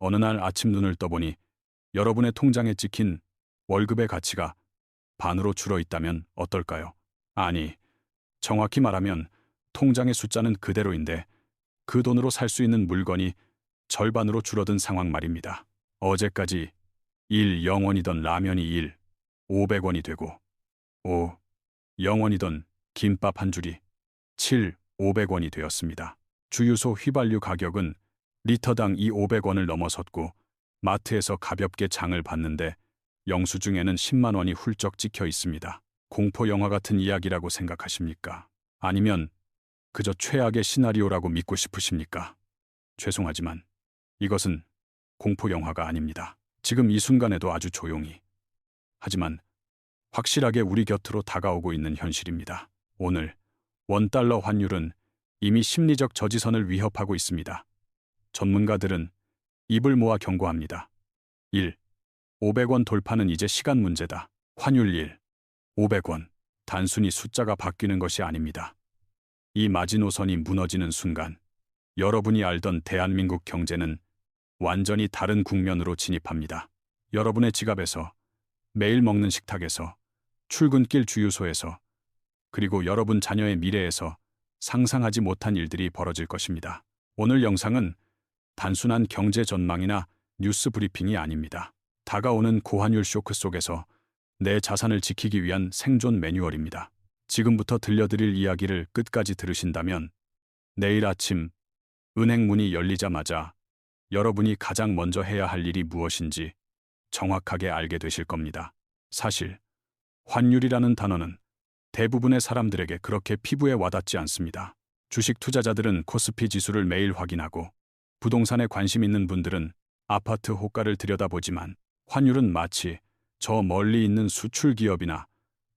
어느 날 아침 눈을 떠보니 여러분의 통장에 찍힌 월급의 가치가 반으로 줄어 있다면 어떨까요? 아니, 정확히 말하면 통장의 숫자는 그대로인데 그 돈으로 살 수 있는 물건이 절반으로 줄어든 상황 말입니다. 어제까지 0원이던 라면이 500원이 되고 0원이던 김밥 한 줄이 500원이 되었습니다. 주유소 휘발유 가격은 리터당 500원을 넘어섰고 마트에서 가볍게 장을 봤는데 영수증에는 10만 원이 훌쩍 찍혀 있습니다. 공포 영화 같은 이야기라고 생각하십니까? 아니면 그저 최악의 시나리오라고 믿고 싶으십니까? 죄송하지만 이것은 공포 영화가 아닙니다. 지금 이 순간에도 아주 조용히, 하지만 확실하게 우리 곁으로 다가오고 있는 현실입니다. 오늘 원달러 환율은 이미 심리적 저지선을 위협하고 있습니다. 전문가들은 입을 모아 경고합니다. 500원 돌파는 이제 시간 문제다. 환율 500원. 단순히 숫자가 바뀌는 것이 아닙니다. 이 마지노선이 무너지는 순간 여러분이 알던 대한민국 경제는 완전히 다른 국면으로 진입합니다. 여러분의 지갑에서, 매일 먹는 식탁에서, 출근길 주유소에서, 그리고 여러분 자녀의 미래에서 상상하지 못한 일들이 벌어질 것입니다. 오늘 영상은 단순한 경제 전망이나 뉴스 브리핑이 아닙니다. 다가오는 고환율 쇼크 속에서 내 자산을 지키기 위한 생존 매뉴얼입니다. 지금부터 들려드릴 이야기를 끝까지 들으신다면 내일 아침 은행 문이 열리자마자 여러분이 가장 먼저 해야 할 일이 무엇인지 정확하게 알게 되실 겁니다. 사실 환율이라는 단어는 대부분의 사람들에게 그렇게 피부에 와닿지 않습니다. 주식 투자자들은 코스피 지수를 매일 확인하고 부동산에 관심 있는 분들은 아파트 호가를 들여다보지만 환율은 마치 저 멀리 있는 수출 기업이나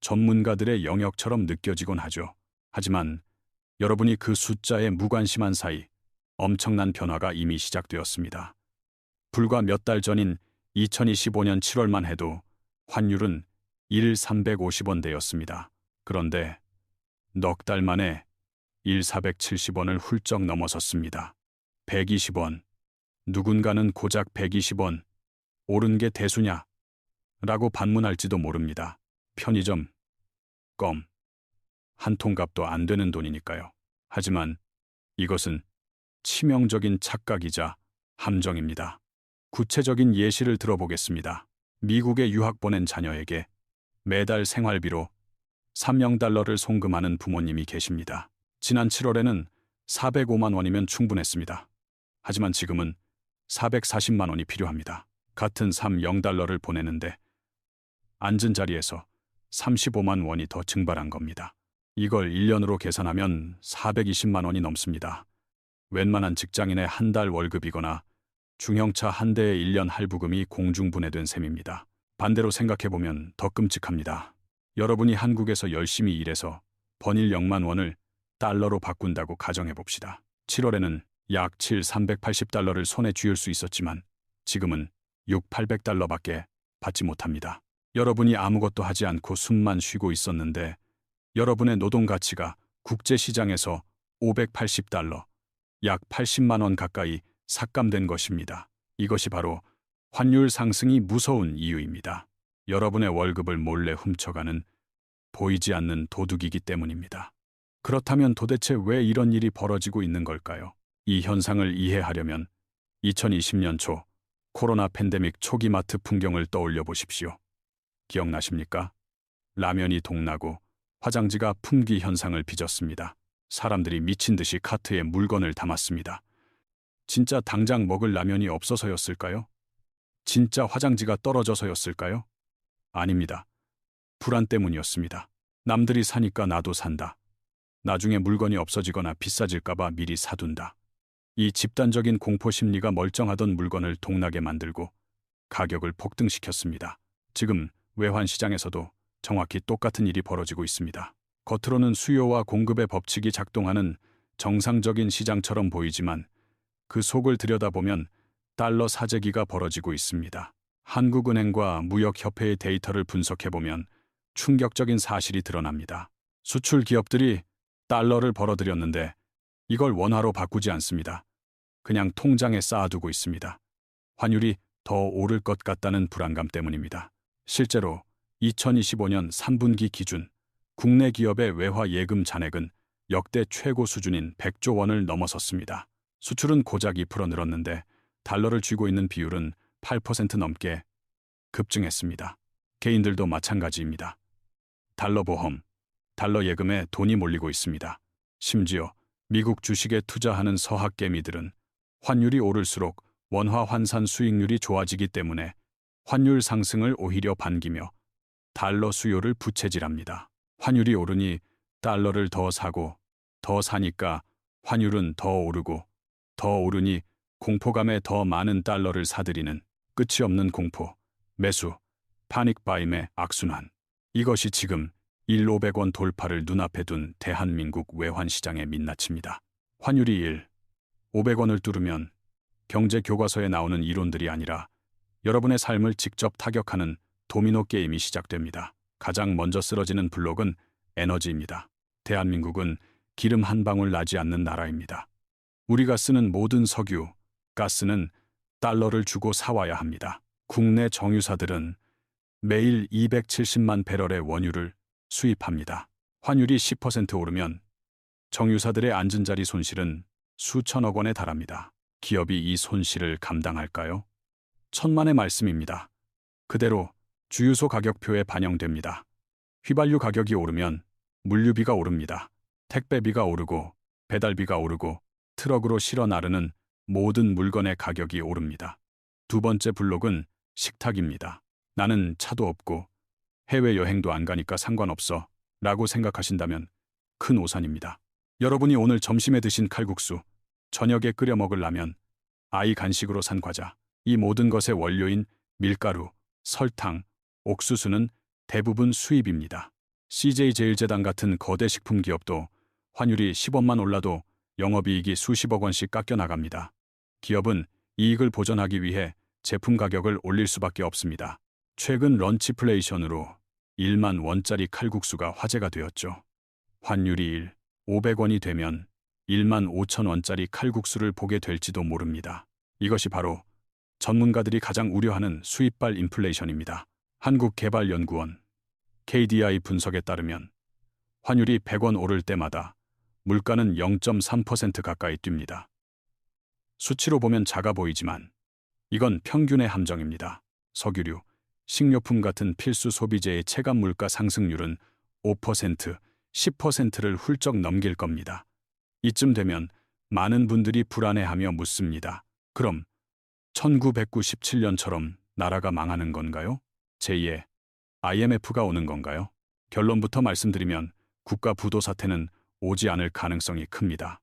전문가들의 영역처럼 느껴지곤 하죠. 하지만 여러분이 그 숫자에 무관심한 사이 엄청난 변화가 이미 시작되었습니다. 불과 몇 달 전인 2025년 7월만 해도 환율은 350원대였습니다. 그런데 넉 달 만에 470원을 훌쩍 넘어섰습니다. 120원. 누군가는 고작 120원. 오른 게 대수냐? 라고 반문할지도 모릅니다. 편의점, 껌. 한 통값도 안 되는 돈이니까요. 하지만 이것은 치명적인 착각이자 함정입니다. 구체적인 예시를 들어보겠습니다. 미국에 유학 보낸 자녀에게 매달 생활비로 3명 달러를 송금하는 부모님이 계십니다. 지난 7월에는 405만 원이면 충분했습니다. 하지만 지금은 440만 원이 필요합니다. 같은 3영 달러를 보내는데 앉은 자리에서 35만 원이 더 증발한 겁니다. 이걸 1년으로 계산하면 420만 원이 넘습니다. 웬만한 직장인의 한 달 월급이거나 중형차 한 대의 1년 할부금이 공중분해된 셈입니다. 반대로 생각해보면 더 끔찍합니다. 여러분이 한국에서 열심히 일해서 번일 0만 원을 달러로 바꾼다고 가정해봅시다. 7월에는 약 380달러를 손에 쥐을 수 있었지만 지금은 800달러밖에 받지 못합니다. 여러분이 아무것도 하지 않고 숨만 쉬고 있었는데 여러분의 노동 가치가 국제시장에서 580달러, 약 80만 원 가까이 삭감된 것입니다. 이것이 바로 환율 상승이 무서운 이유입니다. 여러분의 월급을 몰래 훔쳐가는 보이지 않는 도둑이기 때문입니다. 그렇다면 도대체 왜 이런 일이 벌어지고 있는 걸까요? 이 현상을 이해하려면 2020년 초 코로나 팬데믹 초기 마트 풍경을 떠올려 보십시오. 기억나십니까? 라면이 동나고 화장지가 품귀 현상을 빚었습니다. 사람들이 미친 듯이 카트에 물건을 담았습니다. 진짜 당장 먹을 라면이 없어서였을까요? 진짜 화장지가 떨어져서였을까요? 아닙니다. 불안 때문이었습니다. 남들이 사니까 나도 산다. 나중에 물건이 없어지거나 비싸질까봐 미리 사둔다. 이 집단적인 공포 심리가 멀쩡하던 물건을 동나게 만들고 가격을 폭등시켰습니다. 지금 외환 시장에서도 정확히 똑같은 일이 벌어지고 있습니다. 겉으로는 수요와 공급의 법칙이 작동하는 정상적인 시장처럼 보이지만 그 속을 들여다보면 달러 사재기가 벌어지고 있습니다. 한국은행과 무역협회의 데이터를 분석해보면 충격적인 사실이 드러납니다. 수출 기업들이 달러를 벌어들였는데 이걸 원화로 바꾸지 않습니다. 그냥 통장에 쌓아두고 있습니다. 환율이 더 오를 것 같다는 불안감 때문입니다. 실제로 2025년 3분기 기준 국내 기업의 외화 예금 잔액은 역대 최고 수준인 100조 원을 넘어섰습니다. 수출은 고작 2% 늘었는데 달러를 쥐고 있는 비율은 8% 넘게 급증했습니다. 개인들도 마찬가지입니다. 달러 보험, 달러 예금에 돈이 몰리고 있습니다. 심지어 미국 주식에 투자하는 서학개미들은 환율이 오를수록 원화 환산 수익률이 좋아지기 때문에 환율 상승을 오히려 반기며 달러 수요를 부채질합니다. 환율이 오르니 달러를 더 사고 더 사니까 환율은 더 오르고 더 오르니 공포감에 더 많은 달러를 사들이는 끝이 없는 공포, 매수, 파닉바임의 악순환. 이것이 지금 1,500원 돌파를 눈앞에 둔 대한민국 외환시장의 민낯입니다. 환율이 1,500원을 뚫으면 경제 교과서에 나오는 이론들이 아니라 여러분의 삶을 직접 타격하는 도미노 게임이 시작됩니다. 가장 먼저 쓰러지는 블록은 에너지입니다. 대한민국은 기름 한 방울 나지 않는 나라입니다. 우리가 쓰는 모든 석유, 가스는 달러를 주고 사와야 합니다. 국내 정유사들은 매일 270만 배럴의 원유를 수입합니다. 환율이 10% 오르면 정유사들의 앉은 자리 손실은 수천억 원에 달합니다. 기업이 이 손실을 감당할까요? 천만의 말씀입니다. 그대로 주유소 가격표에 반영됩니다. 휘발유 가격이 오르면 물류비가 오릅니다. 택배비가 오르고 배달비가 오르고 트럭으로 실어 나르는 모든 물건의 가격이 오릅니다. 두 번째 블록은 식탁입니다. 나는 차도 없고 해외여행도 안 가니까 상관없어 라고 생각하신다면 큰 오산입니다. 여러분이 오늘 점심에 드신 칼국수, 저녁에 끓여 먹을 라면, 아이 간식으로 산 과자, 이 모든 것의 원료인 밀가루, 설탕, 옥수수는 대부분 수입입니다. CJ제일제당 같은 거대 식품 기업도 환율이 10원만 올라도 영업이익이 수십억 원씩 깎여 나갑니다. 기업은 이익을 보전하기 위해 제품 가격을 올릴 수밖에 없습니다. 최근 런치플레이션으로 1만 원짜리 칼국수가 화제가 되었죠. 환율이 500원이 되면 1만 5천 원짜리 칼국수를 보게 될지도 모릅니다. 이것이 바로 전문가들이 가장 우려하는 수입발 인플레이션입니다. 한국개발연구원 KDI 분석에 따르면 환율이 100원 오를 때마다 물가는 0.3% 가까이 뜁니다. 수치로 보면 작아 보이지만 이건 평균의 함정입니다. 석유류, 식료품 같은 필수 소비재의 체감 물가 상승률은 5%, 10%를 훌쩍 넘길 겁니다. 이쯤 되면 많은 분들이 불안해하며 묻습니다. 그럼 1997년처럼 나라가 망하는 건가요? 제2의 IMF가 오는 건가요? 결론부터 말씀드리면 국가 부도 사태는 오지 않을 가능성이 큽니다.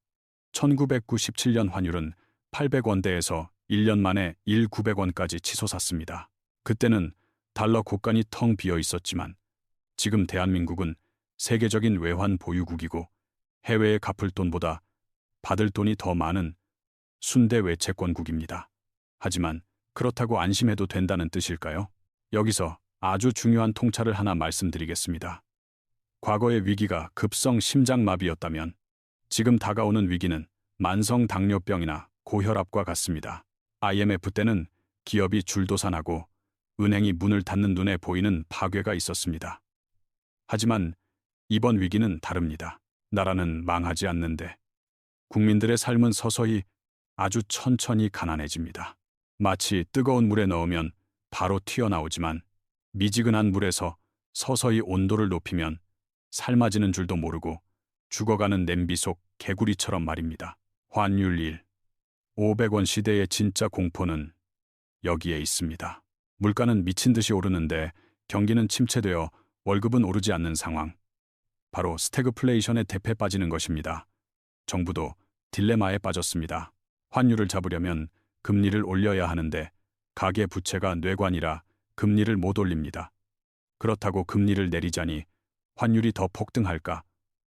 1997년 환율은 800원대에서 1년 만에 1,900원까지 치솟았습니다. 그때는 달러 곳간이 텅 비어 있었지만 지금 대한민국은 세계적인 외환 보유국이고 해외에 갚을 돈보다 받을 돈이 더 많은 순대 외채권국입니다. 하지만 그렇다고 안심해도 된다는 뜻일까요? 여기서 아주 중요한 통찰을 하나 말씀드리겠습니다. 과거의 위기가 급성 심장마비였다면 지금 다가오는 위기는 만성 당뇨병이나 고혈압과 같습니다. IMF 때는 기업이 줄도산하고 은행이 문을 닫는 눈에 보이는 파괴가 있었습니다. 하지만 이번 위기는 다릅니다. 나라는 망하지 않는데 국민들의 삶은 서서히 아주 천천히 가난해집니다. 마치 뜨거운 물에 넣으면 바로 튀어나오지만 미지근한 물에서 서서히 온도를 높이면 삶아지는 줄도 모르고 죽어가는 냄비 속 개구리처럼 말입니다. 환율 500원 시대의 진짜 공포는 여기에 있습니다. 물가는 미친 듯이 오르는데 경기는 침체되어 월급은 오르지 않는 상황. 바로 스태그플레이션의 대패 빠지는 것입니다. 정부도 딜레마에 빠졌습니다. 환율을 잡으려면 금리를 올려야 하는데 가계 부채가 뇌관이라 금리를 못 올립니다. 그렇다고 금리를 내리자니 환율이 더 폭등할까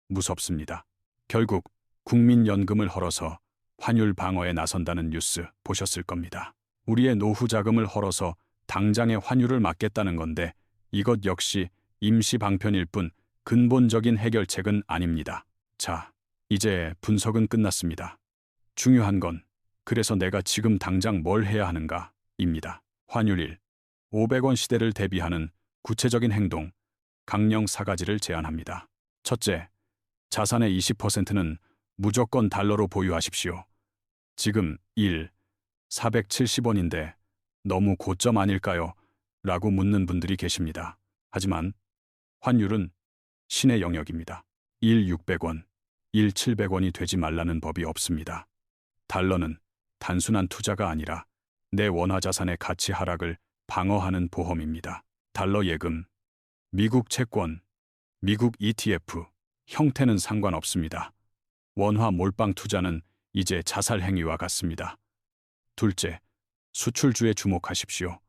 무섭습니다. 결국 국민연금을 헐어서 환율 방어에 나선다는 뉴스 보셨을 겁니다. 우리의 노후 자금을 헐어서 당장의 환율을 막겠다는 건데 이것 역시 임시 방편일 뿐 근본적인 해결책은 아닙니다. 자, 이제 분석은 끝났습니다. 중요한 건 그래서 내가 지금 당장 뭘 해야 하는가? 입니다. 환율 1. 500원 시대를 대비하는 구체적인 행동, 강령 4가지를 제안합니다. 첫째, 자산의 20%는 무조건 달러로 보유하십시오. 지금 1. 470원인데 너무 고점 아닐까요? 라고 묻는 분들이 계십니다. 하지만 환율은 신의 영역입니다. 1. 600원, 1. 700원이 되지 말라는 법이 없습니다. 달러는 단순한 투자가 아니라 내 원화 자산의 가치 하락을 방어하는 보험입니다. 달러 예금, 미국 채권, 미국 ETF, 형태는 상관없습니다. 원화 몰빵 투자는 이제 자살 행위와 같습니다. 둘째, 수출주에 주목하십시오.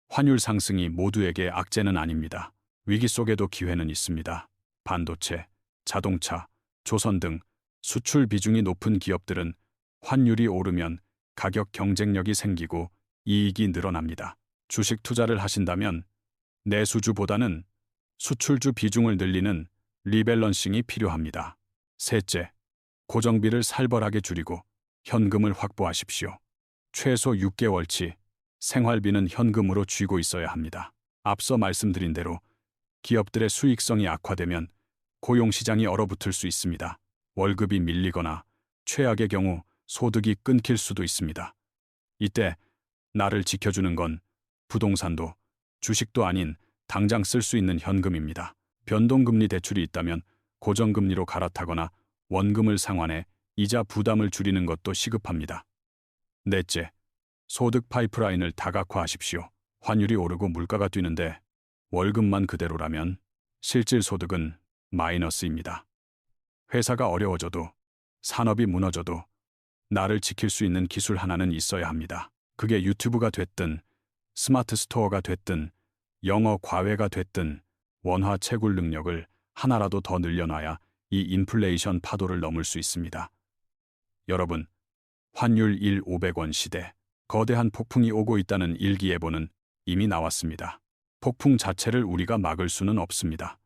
환율 상승이 모두에게 악재는 아닙니다. 위기 속에도 기회는 있습니다. 반도체, 자동차, 조선 등 수출 비중이 높은 기업들은 환율이 오르면 가격 경쟁력이 생기고 이익이 늘어납니다. 주식 투자를 하신다면 내수주보다는 수출주 비중을 늘리는 리밸런싱이 필요합니다. 셋째, 고정비를 살벌하게 줄이고 현금을 확보하십시오. 최소 6개월치 생활비는 현금으로 쥐고 있어야 합니다. 앞서 말씀드린 대로 기업들의 수익성이 악화되면 고용시장이 얼어붙을 수 있습니다. 월급이 밀리거나 최악의 경우 소득이 끊길 수도 있습니다. 이때 나를 지켜주는 건 부동산도 주식도 아닌 당장 쓸 수 있는 현금입니다. 변동금리 대출이 있다면 고정금리로 갈아타거나 원금을 상환해 이자 부담을 줄이는 것도 시급합니다. 넷째, 소득 파이프라인을 다각화하십시오. 환율이 오르고 물가가 뛰는데 월급만 그대로라면 실질 소득은 마이너스입니다. 회사가 어려워져도 산업이 무너져도 나를 지킬 수 있는 기술 하나는 있어야 합니다. 그게 유튜브가 됐든 스마트 스토어가 됐든 영어 과외가 됐든 원화 채굴 능력을 하나라도 더 늘려놔야 이 인플레이션 파도를 넘을 수 있습니다. 여러분, 환율 1. 500원 시대, 거대한 폭풍이 오고 있다는 일기예보는 이미 나왔습니다. 폭풍 자체를 우리가 막을 수는 없습니다.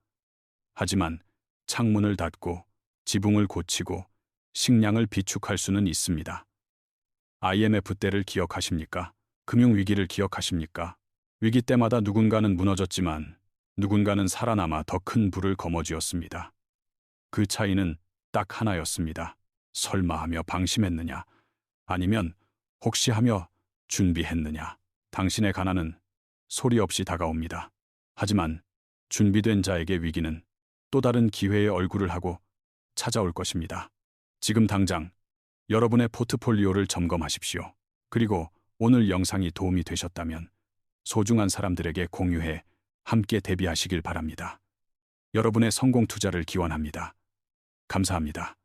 하지만 창문을 닫고 지붕을 고치고 식량을 비축할 수는 있습니다. IMF 때를 기억하십니까? 금융위기를 기억하십니까? 위기 때마다 누군가는 무너졌지만 누군가는 살아남아 더 큰 부를 거머쥐었습니다. 그 차이는 딱 하나였습니다. 설마 하며 방심했느냐, 아니면 혹시 하며 준비했느냐. 당신의 가난은 소리 없이 다가옵니다. 하지만 준비된 자에게 위기는 또 다른 기회의 얼굴을 하고 찾아올 것입니다. 지금 당장 여러분의 포트폴리오를 점검하십시오. 그리고 오늘 영상이 도움이 되셨다면 소중한 사람들에게 공유해 함께 대비하시길 바랍니다. 여러분의 성공 투자를 기원합니다. 감사합니다.